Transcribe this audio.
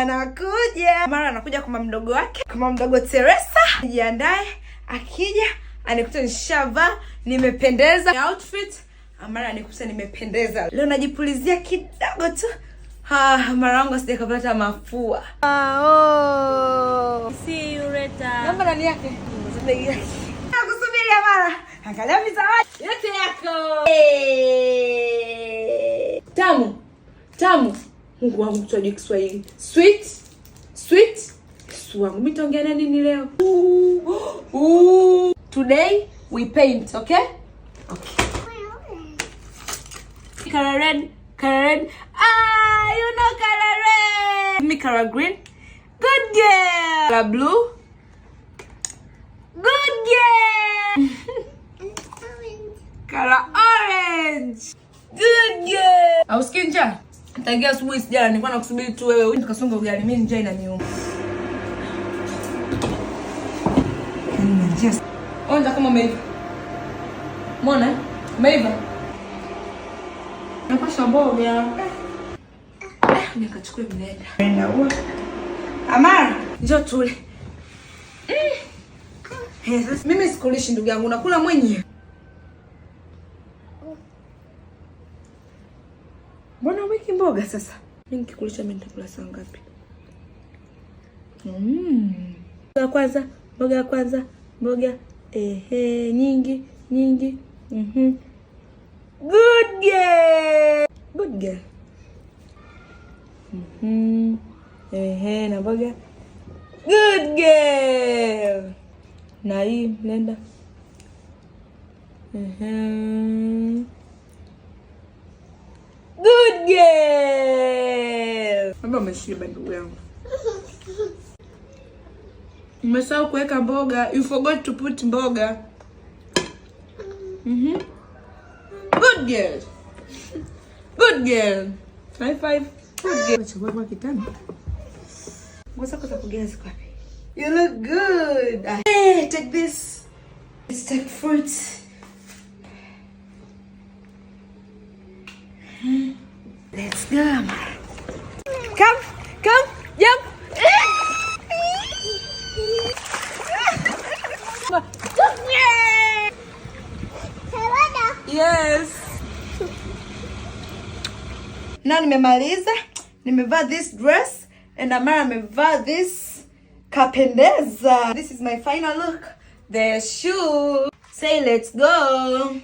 anakuja. Mara anakuja kwa mdogo wake, kwa mdogo Teresa. Jiandae, akija anikuta nishavaa, nimependeza outfit. Mara anikuta nimependeza. Leo najipulizia kidogo tu. Mara wangu sijakapata mafua. See you later. Namba nani yake? Nakusubiri Mara. Angalia mizawadi yote yako. Tamu. Mungu wangu tuaje Kiswahili. Sweet. Wangu mimi taongea na nini leo? Today we paint, okay? Color red. You know color red. Give me color green. Good girl. Color blue. Good girl. Color orange. Good girl. Ausikii njaa? Tangia asubuhi sijala, nilikuwa nakusubiri tu wewe. Tukasonga ugali, mimi njaa inaniuma. Yes. Onja kama umeiva. Umeona? Umeiva. Napasha mboga. Nikachukua mnenda. Nenda huko. Amara, njoo tule. Sasa mimi sikulishi ndugu yangu, nakula mwenyewe. Mbona wiki mboga sasa? Mimi nikikulisha mimi nitakula saa ngapi? Mboga ya kwanza. Nyingi. Good girl. Na mboga. Good girl. Na hii nenda. Good girl. Mama umeshiba ndugu yangu. Umesahau kuweka mboga. You forgot to put mboga. Good girl. High five. Good girl. Chakula kitamu. Ngoja kutakugia siku wapi? You look good. Hey, take this. Let's take fruits. Let's go. Come, jump. Yes. Na nimemaliza. Nimevaa this dress and Amara amevaa this. Kapendeza. This is my final look. The shoe. Say let's go.